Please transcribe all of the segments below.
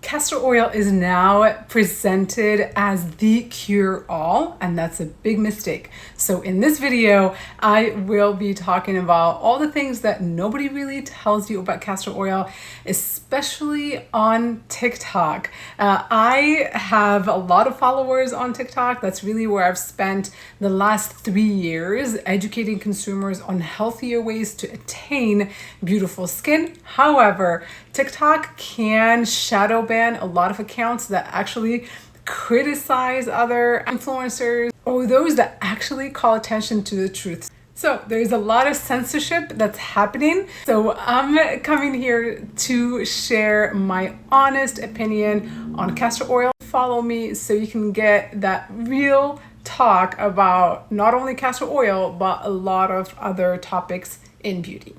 Castor oil is now presented as the cure-all, and that's a big mistake. So in this video, I will be talking about all the things that nobody really tells you about castor oil, especially on TikTok. I have a lot of followers on TikTok. That's really where I've spent the last 3 years educating consumers on healthier ways to attain beautiful skin. However, TikTok can shadow ban a lot of accounts that actually criticize other influencers or those that actually call attention to the truth. So there's a lot of censorship that's happening. So I'm coming here to share my honest opinion on castor oil. Follow me so you can get that real talk about not only castor oil, but a lot of other topics in beauty.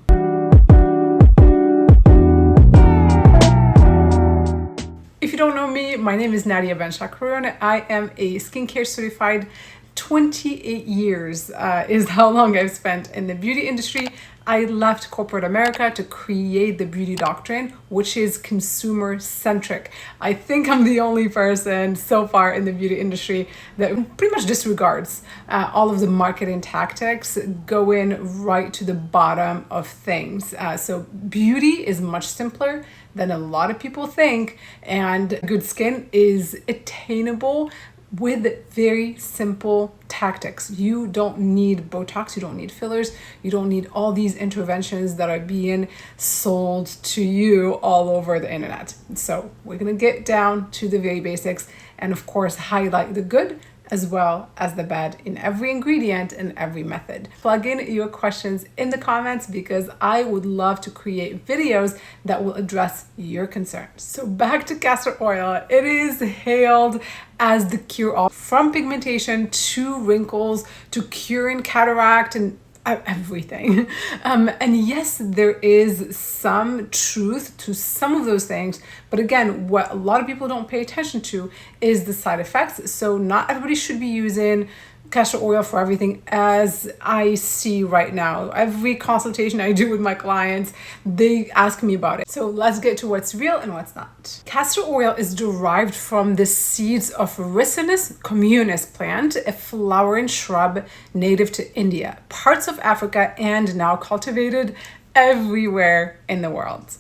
If you don't know me, my name is Nadia. I am a skincare certified. 28 years is how long I've spent in the beauty industry. I left corporate America to create the Beauty Doctrine, which is consumer centric. I think I'm the only person so far in the beauty industry that pretty much disregards all of the marketing tactics, going right to the bottom of things. So beauty is much simpler than a lot of people think, and good skin is attainable with very simple tactics. You don't need Botox, you don't need fillers, you don't need all these interventions that are being sold to you all over the internet. So we're gonna get down to the very basics and of course highlight the good as well as the bad in every ingredient and every method. Plug in your questions in the comments because I would love to create videos that will address your concerns. So back to castor oil. It is hailed as the cure-all, from pigmentation to wrinkles to curing cataract and everything. And yes, there is some truth to some of those things, but again, what a lot of people don't pay attention to is the side effects. So not everybody should be using castor oil for everything, as I see right now. Every consultation I do with my clients, they ask me about it. So let's get to what's real and what's not. Castor oil is derived from the seeds of Ricinus communis plant, a flowering shrub native to India, parts of Africa, and now cultivated everywhere in the world.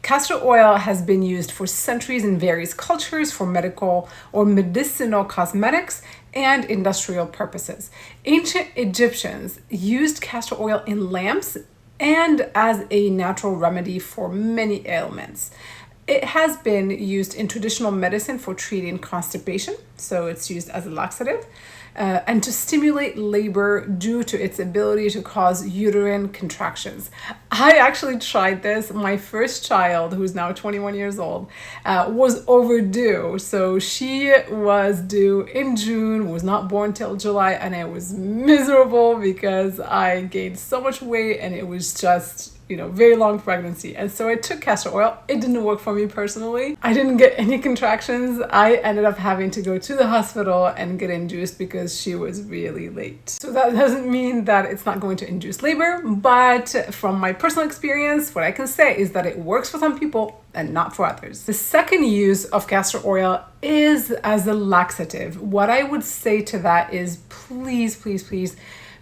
Castor oil has been used for centuries in various cultures for medical or medicinal cosmetics and industrial purposes. Ancient Egyptians used castor oil in lamps and as a natural remedy for many ailments. It has been used in traditional medicine for treating constipation, so it's used as a laxative, and to stimulate labor due to its ability to cause uterine contractions. I actually tried this. My first child, who's now 21 years old, was overdue. So she was due in June, was not born till July, and I was miserable because I gained so much weight and it was just very long pregnancy. And so I took castor oil. It didn't work for me personally. I didn't get any contractions. I ended up having to go to the hospital and get induced because she was really late. So that doesn't mean that it's not going to induce labor, but from my personal experience, what I can say is that it works for some people and not for others. The second use of castor oil is as a laxative. What I would say to that is please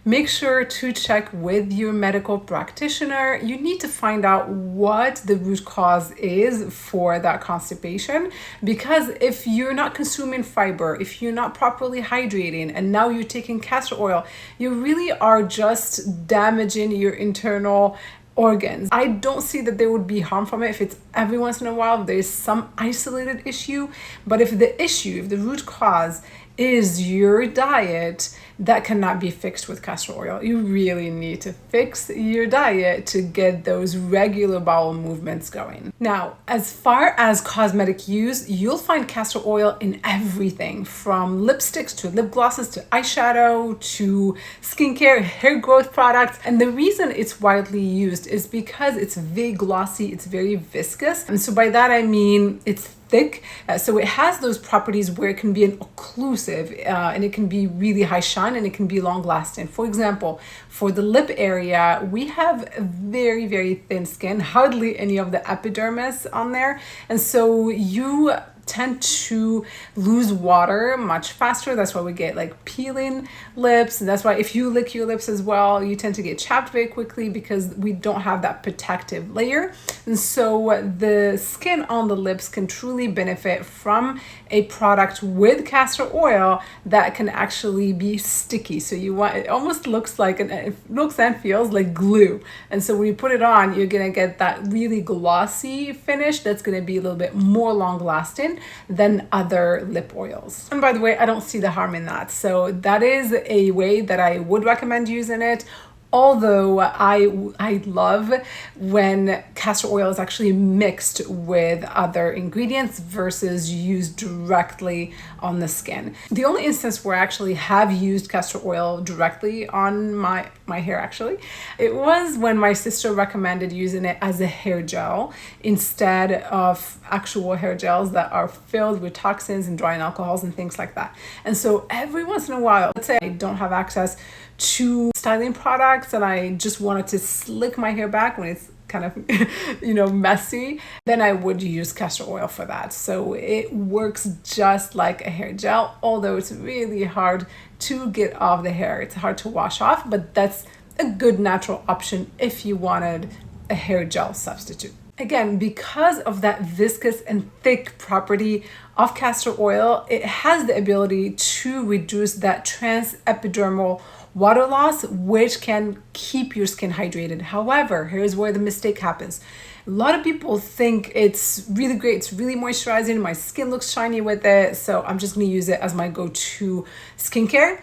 make sure to check with your medical practitioner. You need to find out what the root cause is for that constipation, because if you're not consuming fiber, if you're not properly hydrating, and now you're taking castor oil, you really are just damaging your internal organs. I don't see that there would be harm from it if it's every once in a while there's some isolated issue, but if the root cause is your diet, that cannot be fixed with castor oil. You really need to fix your diet to get those regular bowel movements going. Now, as far as cosmetic use, you'll find castor oil in everything from lipsticks to lip glosses to eyeshadow to skincare, hair growth products. And the reason it's widely used is because it's very glossy, it's very viscous. And so by that I mean it's thick, so it has those properties where it can be an occlusive and it can be really high shine shine and it can be long lasting. For example, for the lip area, we have very, very thin skin, hardly any of the epidermis on there. And so you tend to lose water much faster. That's why we get like peeling lips. And that's why if you lick your lips as well, you tend to get chapped very quickly because we don't have that protective layer. And so the skin on the lips can truly benefit from a product with castor oil that can actually be sticky. So it almost looks like, it looks and feels like glue. And so when you put it on, you're gonna get that really glossy finish that's gonna be a little bit more long lasting than other lip oils. And by the way, I don't see the harm in that. So that is a way that I would recommend using it. Although I love when castor oil is actually mixed with other ingredients versus used directly on the skin. The only instance where I actually have used castor oil directly on my hair, actually, it was when my sister recommended using it as a hair gel instead of actual hair gels that are filled with toxins and drying alcohols and things like that. And so every once in a while, let's say I don't have access to styling products and I just wanted to slick my hair back when it's kind of messy, then I would use castor oil for that. So it works just like a hair gel, although it's really hard to get off the hair. It's hard to wash off, but that's a good natural option if you wanted a hair gel substitute. Again, because of that viscous and thick property of castor oil, it has the ability to reduce that transepidermal water loss, which can keep your skin hydrated. However, here's where the mistake happens. A lot of people think it's really great, it's really moisturizing, my skin looks shiny with it, so I'm just gonna use it as my go-to skincare.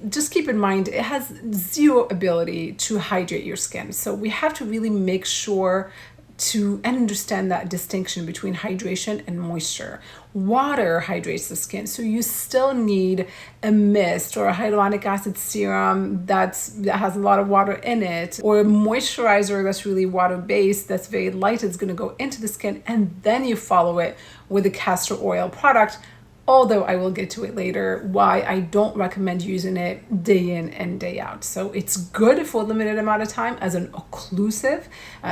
Just keep in mind, it has zero ability to hydrate your skin. So we have to really make sure to understand that distinction between hydration and moisture. Water hydrates the skin, so you still need a mist or a hyaluronic acid serum that has a lot of water in it, or a moisturizer that's really water-based, that's very light, it's going to go into the skin, and then you follow it with a castor oil product. Although I will get to it later, why I don't recommend using it day in and day out. So it's good for a limited amount of time as an occlusive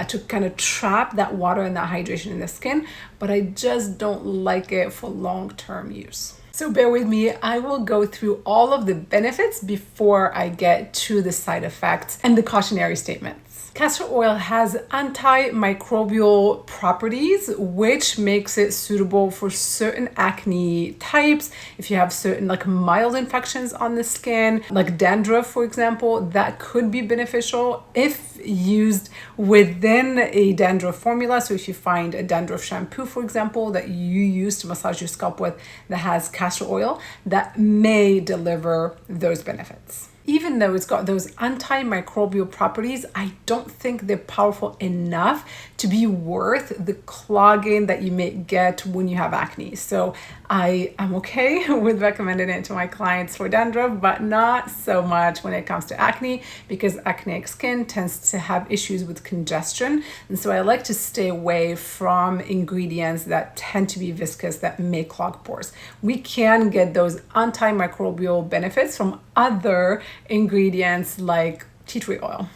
to kind of trap that water and that hydration in the skin, but I just don't like it for long-term use. So bear with me, I will go through all of the benefits before I get to the side effects and the cautionary statements. Castor oil has antimicrobial properties, which makes it suitable for certain acne types. If you have certain mild infections on the skin, like dandruff, for example, that could be beneficial if used within a dandruff formula. So if you find a dandruff shampoo, for example, that you use to massage your scalp with that has castor oil, that may deliver those benefits. Even though it's got those antimicrobial properties, I don't think they're powerful enough to be worth the clogging that you may get when you have acne. So I am okay with recommending it to my clients for dandruff, but not so much when it comes to acne, because acneic skin tends to have issues with congestion. And so I like to stay away from ingredients that tend to be viscous that may clog pores. We can get those antimicrobial benefits from other ingredients like tea tree oil.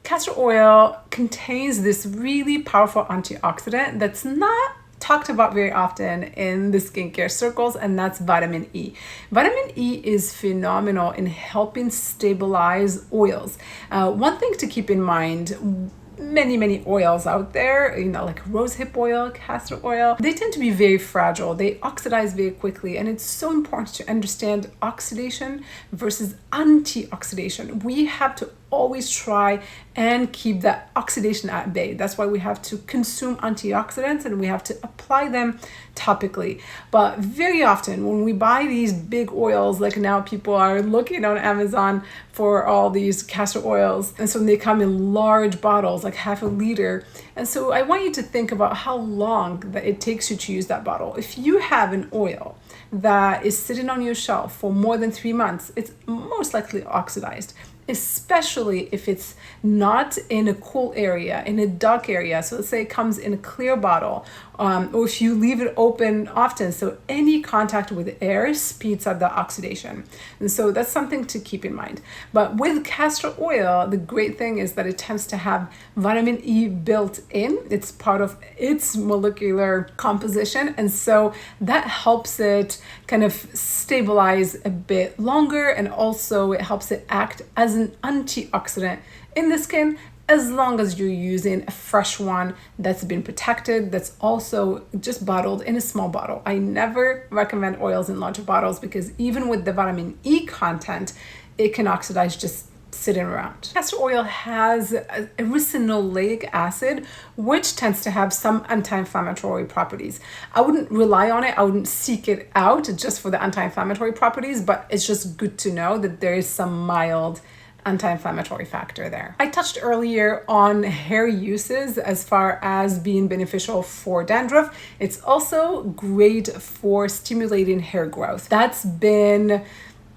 Castor oil contains this really powerful antioxidant that's not talked about very often in the skincare circles, and that's vitamin E. Vitamin E is phenomenal in helping stabilize oils. One thing to keep in mind, many oils out there, like rosehip oil, castor oil, they tend to be very fragile. They oxidize very quickly, and it's so important to understand oxidation versus antioxidation. We have to always try and keep that oxidation at bay. That's why we have to consume antioxidants and we have to apply them topically. But very often when we buy these big oils, like now people are looking on Amazon for all these castor oils, and so they come in large bottles, like half a liter. And so I want you to think about how long that it takes you to use that bottle. If you have an oil that is sitting on your shelf for more than 3 months, it's most likely oxidized, especially if it's not in a cool area, in a dark area. So let's say it comes in a clear bottle or if you leave it open often. So any contact with air speeds up the oxidation. And so that's something to keep in mind. But with castor oil, the great thing is that it tends to have vitamin E built in. It's part of its molecular composition. And so that helps it kind of stabilize a bit longer. And also it helps it act as an antioxidant in the skin, as long as you're using a fresh one that's been protected, that's also just bottled in a small bottle. I never recommend oils in larger bottles because even with the vitamin E content, it can oxidize just sitting around. Castor oil has a ricinoleic acid, which tends to have some anti-inflammatory properties. I wouldn't rely on it. I wouldn't seek it out just for the anti-inflammatory properties, but it's just good to know that there is some mild anti-inflammatory factor there. I touched earlier on hair uses as far as being beneficial for dandruff. It's also great for stimulating hair growth. That's been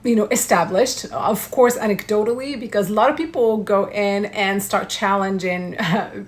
established, of course, anecdotally, because a lot of people go in and start challenging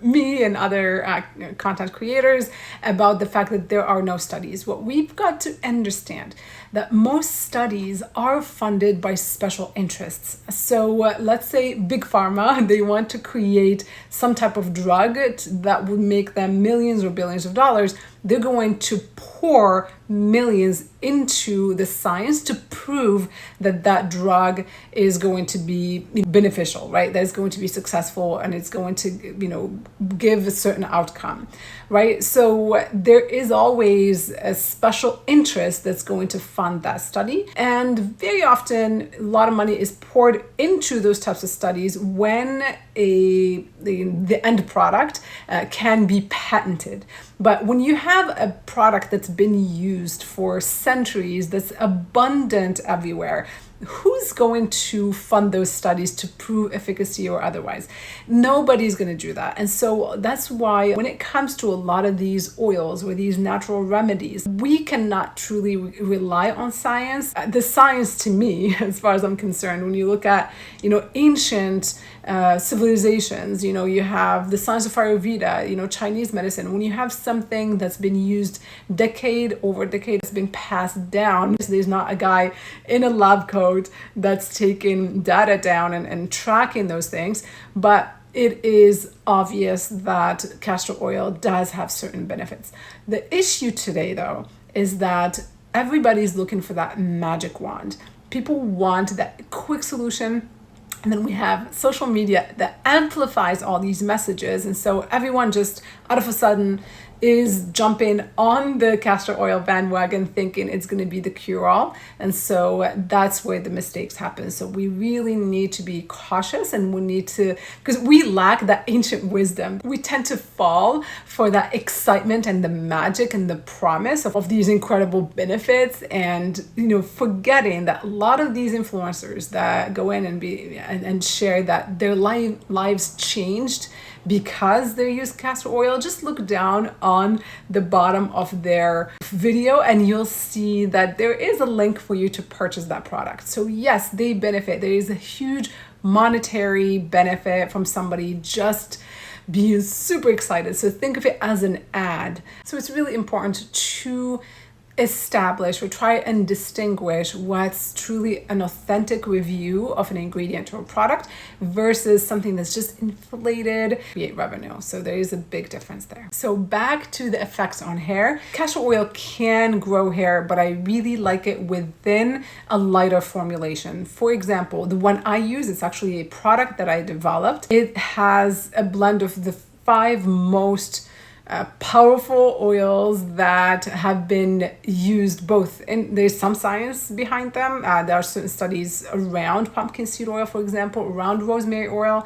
me and other content creators about the fact that there are no studies. What we've got to understand that most studies are funded by special interests. So let's say big pharma, they want to create some type of drug that would make them millions or billions of dollars. They're going to pour millions into the science to prove that that drug is going to be beneficial, right? That it's going to be successful and it's going to, give a certain outcome, right? So there is always a special interest that's going to fund that study. And very often, a lot of money is poured into those types of studies when the end product can be patented. But when you have a product that's been used for centuries, that's abundant everywhere, who's going to fund those studies to prove efficacy or otherwise? Nobody's going to do that. And so that's why when it comes to a lot of these oils or these natural remedies, we cannot truly rely on science. The science, to me, as far as I'm concerned, when you look at, ancient civilizations, you have the science of Ayurveda, Chinese medicine. When you have something that's been used decade over decade, it's been passed down. So there's not a guy in a lab coat that's taking data down and tracking those things, but it is obvious that castor oil does have certain benefits. The issue today, though, is that everybody's looking for that magic wand. People want that quick solution. And then we have social media that amplifies all these messages. And so everyone just out of a sudden is jumping on the castor oil bandwagon thinking it's going to be the cure-all. And so that's where the mistakes happen. So we really need to be cautious, and we need to, because we lack that ancient wisdom. We tend to fall for that excitement and the magic and the promise of these incredible benefits, and forgetting that a lot of these influencers that go in and share that their lives changed because they use castor oil, just look down on the bottom of their video and you'll see that there is a link for you to purchase that product. So yes, they benefit. There is a huge monetary benefit from somebody just being super excited. So think of it as an ad. So it's really important to establish or try and distinguish what's truly an authentic review of an ingredient or a product versus something that's just inflated to create revenue. So there is a big difference there. So back to the effects on hair. Castor oil can grow hair, but I really like it within a lighter formulation. For example, the one I use, it's actually a product that I developed. It has a blend of the 5 most powerful oils that have been used both, and there's some science behind them. There are certain studies around pumpkin seed oil, for example, around rosemary oil.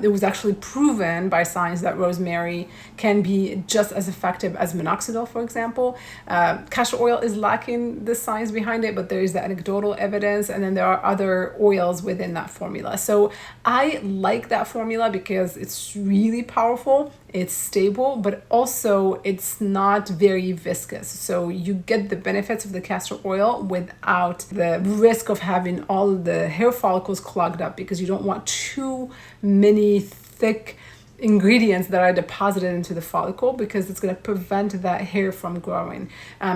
It was actually proven by science that rosemary can be just as effective as minoxidil, for example. Castor oil is lacking the science behind it, but there is the anecdotal evidence, and then there are other oils within that formula. So I like that formula because it's really powerful, it's stable, but also it's not very viscous. So you get the benefits of the castor oil without the risk of having all the hair follicles clogged up, because you don't want too many thick ingredients that are deposited into the follicle, because it's going to prevent that hair from growing.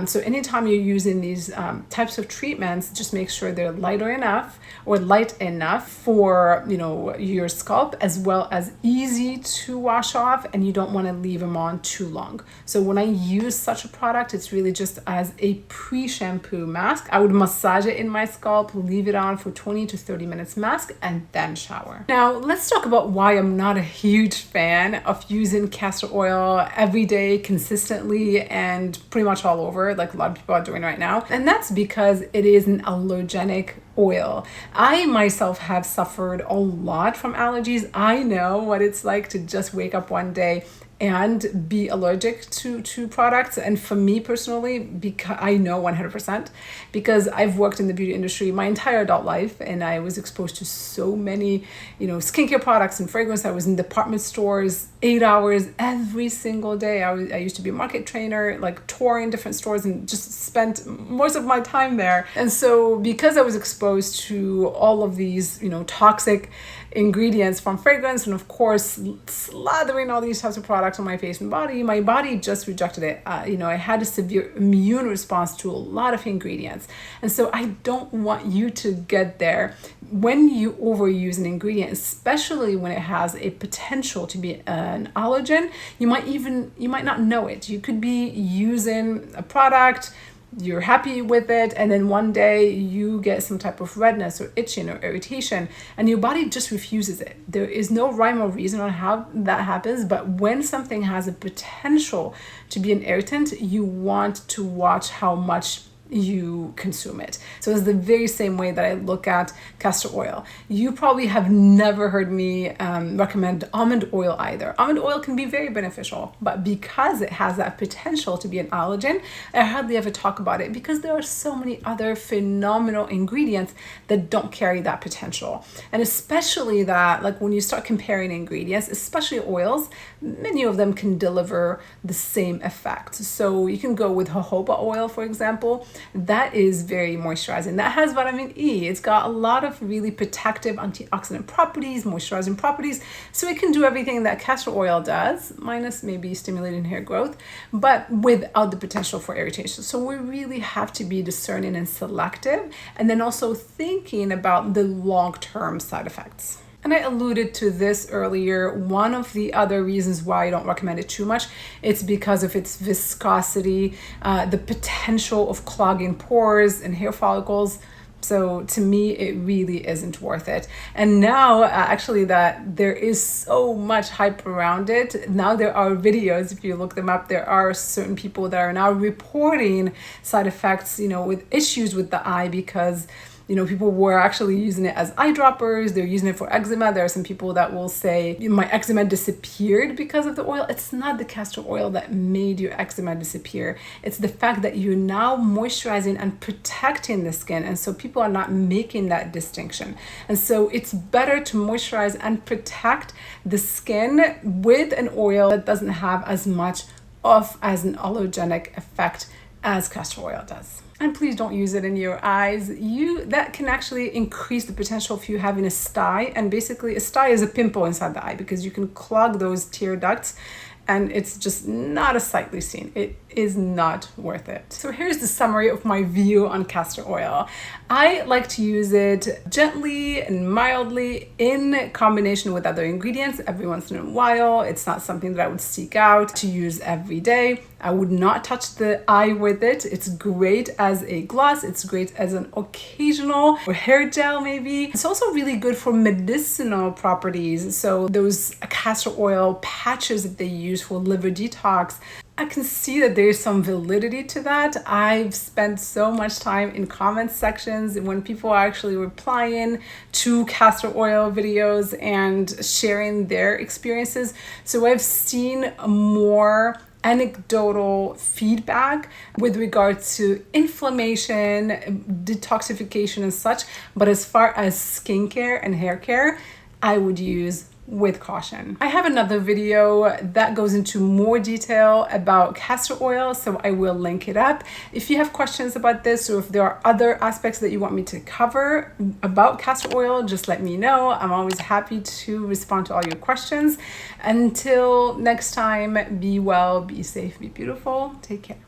So anytime you're using these types of treatments, just make sure they're light enough for, you know, your scalp, as well as easy to wash off, and you don't want to leave them on too long. So when I use such a product, it's really just as a pre-shampoo mask. I would massage it in my scalp, leave it on for 20 to 30 minutes mask, and then shower. Now let's talk about why I'm not a huge fan of using castor oil every day consistently and pretty much all over, like a lot of people are doing right now. And that's because it is an allergenic oil. I myself have suffered a lot from allergies. I know what it's like to just wake up one day and be allergic to products. And for me personally, because I know 100%, because I've worked in the beauty industry my entire adult life, and I was exposed to so many, you know, skincare products and fragrance. I was in department stores 8 hours every single day. I used to be a market trainer, like touring different stores, and just spent most of my time there. And so because I was exposed to all of these, you know, toxic ingredients from fragrance, and of course slathering all these types of products on my face and body, my body just rejected it. You know, I had a severe immune response to a lot of ingredients. And so I don't want you to get there. When you overuse an ingredient, especially when it has a potential to be an allergen, you might not know it. You could be using a product, you're happy with it, and then one day you get some type of redness or itching or irritation, and your body just refuses it. There is no rhyme or reason on how that happens, but when something has a potential to be an irritant, you want to watch how much you consume it. So it's the very same way that I look at castor oil. You probably have never heard me recommend almond oil either. Almond oil can be very beneficial, but because it has that potential to be an allergen, I hardly ever talk about it, because there are so many other phenomenal ingredients that don't carry that potential. And especially that, like when you start comparing ingredients, especially oils, many of them can deliver the same effect. So you can go with jojoba oil, for example. That is very moisturizing. That has vitamin E. It's got a lot of really protective antioxidant properties, moisturizing properties. So it can do everything that castor oil does, minus maybe stimulating hair growth, but without the potential for irritation. So we really have to be discerning and selective, and then also thinking about the long-term side effects. And I alluded to this earlier. One of the other reasons why I don't recommend it too much, it's because of its viscosity, the potential of clogging pores and hair follicles. So to me, it really isn't worth it. And now actually that there is so much hype around it, now there are videos, if you look them up, there are certain people that are now reporting side effects, you know, with issues with the eye, because you know, people were actually using it as eyedroppers. They're using it for eczema. There are some people that will say, my eczema disappeared because of the oil. It's not the castor oil that made your eczema disappear. It's the fact that you're now moisturizing and protecting the skin. And so people are not making that distinction. And so it's better to moisturize and protect the skin with an oil that doesn't have as much of as an allergenic effect as castor oil does. And please don't use it in your eyes. That can actually increase the potential of you having a sty. And basically a sty is a pimple inside the eye, because you can clog those tear ducts, and it's just not a sightly scene. It is not worth it. So here's the summary of my view on castor oil. I like to use it gently and mildly in combination with other ingredients every once in a while. It's not something that I would seek out to use every day. I would not touch the eye with it. It's great as a gloss. It's great as an occasional or hair gel maybe. It's also really good for medicinal properties. So those castor oil patches that they use for liver detox, I can see that there's some validity to that. I've spent so much time in comment sections when people are actually replying to castor oil videos and sharing their experiences. So I've seen more anecdotal feedback with regard to inflammation, detoxification and such. But as far as skincare and hair care, I would use with caution. I have another video that goes into more detail about castor oil, so I will link it up. If you have questions about this, or if there are other aspects that you want me to cover about castor oil, just let me know. I'm always happy to respond to all your questions. Until next time, be well, be safe, be beautiful. Take care.